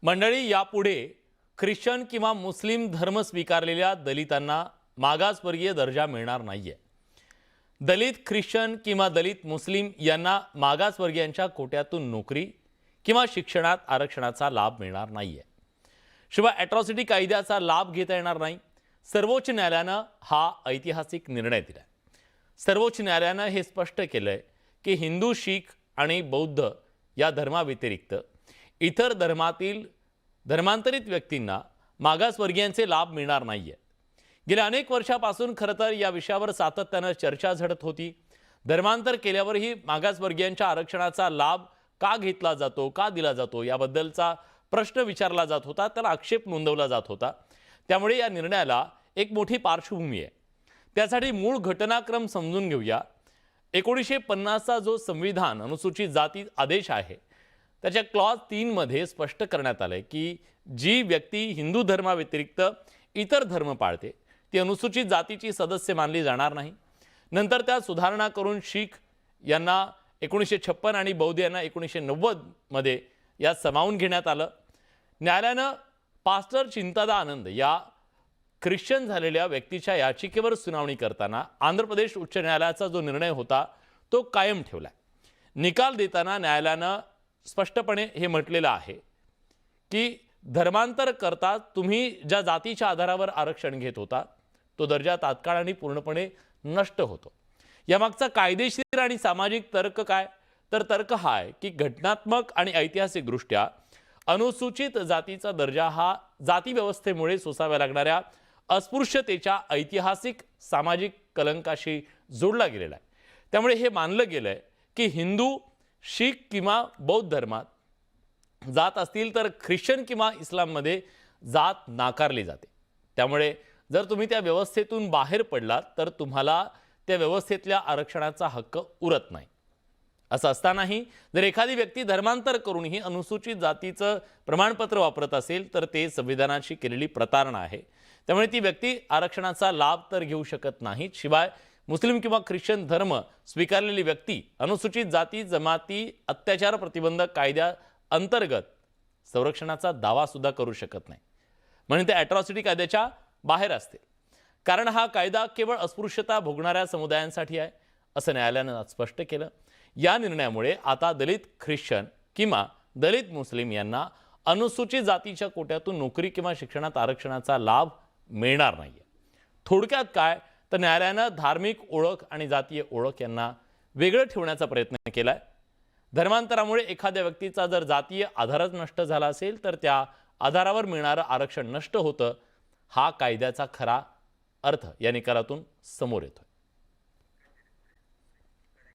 मंडळी, यापुढे ख्रिश्चन किंवा मुस्लिम धर्म स्वीकारलेल्या दलितांना मागासवर्गीय दर्जा मिळणार नाहीये। दलित ख्रिश्चन किंवा दलित मुस्लिम यांना मागासवर्गीयांच्या कोट्यातून नोकरी किंवा शिक्षणात आरक्षणाचा लाभ मिळणार नाहीये। शिवाय अॅट्रॉसिटी कायद्याचा लाभ घेता येणार नाही। सर्वोच्च न्यायालयानं हा ऐतिहासिक निर्णय दिलाय। सर्वोच्च न्यायालयानं हे स्पष्ट केलंय की हिंदू, शीख आणि बौद्ध या धर्माव्यतिरिक्त इतर धर्मातील धर्मांतरित व्यक्तींना मागासवर्गीयांचे लाभ मिळणार नाहीये। गेल्या अनेक वर्षापासून खरं तर या विषयावर सातत्यानं चर्चा झडत होती। धर्मांतर केल्यावरही मागासवर्गीयांच्या आरक्षणाचा लाभ का घेतला जातो, का दिला जातो याबद्दलचा प्रश्न विचारला जात होता, त्याला आक्षेप नोंदवला जात होता। त्यामुळे या निर्णयाला एक मोठी पार्श्वभूमी आहे। त्यासाठी मूळ घटनाक्रम समजून घेऊया। 1950चा जो संविधान अनुसूचित जाती आदेश आहे त्याच्या क्लॉज 3 मध्ये स्पष्ट करण्यात आले की जी व्यक्ती हिंदू धर्माव्यतिरिक्त इतर धर्म पाळते ती अनुसूचित जातीची सदस्य मानली जाणार नाही। नंतर त्या सुधारणा करून शीख यांना 1956 आणि बौद्ध यांना 1990 मध्ये यात सामावून घेण्यात आलं। न्यायालयानं पास्टर चिंतादा आनंद या ख्रिश्चन झालेल्या व्यक्तीच्या याचिकेवर सुनावणी करताना आंध्र प्रदेश उच्च न्यायालयाचा जो निर्णय होता तो कायम ठेवला। निकाल देताना न्यायालयानं स्पष्टपणे हे म्हटलेलं आहे की धर्मांतर करता तुम्ही ज्या जातीच्या आधारावर आरक्षण घेत होता तो दर्जा तात्काळ आणि पूर्णपणे नष्ट होतो। यामागचा कायदेशीर आणि सामाजिक तर्क काय? तर तर्क हा आहे की घटनात्मक आणि ऐतिहासिक दृष्ट्या अनुसूचित जातीचा दर्जा हा जाती व्यवस्थेमुळे सोसाव्या लागणाऱ्या अस्पृश्यतेच्या ऐतिहासिक सामाजिक कलंकाशी जोडला गेलेला आहे। त्यामुळे हे मानलं गेलंय की हिंदू, शीख किंवा बौद्ध धर्मात जात असतील तर ख्रिश्चन किंवा इस्लाममध्ये जात नाकारली जाते। त्यामुळे जर तुम्ही त्या व्यवस्थेतून बाहेर पडलात तर तुम्हाला त्या व्यवस्थेतल्या आरक्षणाचा हक्क उरत नाही। असं असतानाही जर एखादी व्यक्ती धर्मांतर करूनही अनुसूचित जातीचं प्रमाणपत्र वापरत असेल तर ते संविधानाशी केलेली प्रतारणा आहे। त्यामुळे ती व्यक्ती आरक्षणाचा लाभ तर घेऊ शकत नाही। शिवाय मुस्लिम किंवा ख्रिश्चन धर्म स्वीकारलेली व्यक्ती अनुसूचित जाती जमाती अत्याचार प्रतिबंधक कायद्या अंतर्गत संरक्षणाचा दावा सुद्धा करू शकत नाही, म्हणजे ते अॅट्रॉसिटी कायद्याच्या बाहेर असते। कारण हा कायदा केवळ अस्पृश्यता भोगणाऱ्या समुदायांसाठी आहे असं न्यायालयानं स्पष्ट केलं। या निर्णयामुळे आता दलित ख्रिश्चन किंवा दलित मुस्लिम यांना अनुसूचित जातीच्या कोट्यातून नोकरी किंवा शिक्षणात आरक्षणाचा लाभ मिळणार नाहीये। थोडक्यात काय तर न्यायालयानं धार्मिक ओळख आणि जातीय ओळख यांना वेगळं ठेवण्याचा प्रयत्न केलाय। धर्मांतरामुळे एखाद्या व्यक्तीचा जर जातीय आधारच नष्ट झाला असेल तर त्या आधारावर मिळणारं आरक्षण नष्ट होतं। हा कायद्याचा खरा अर्थ या निकालातून समोर येतोय।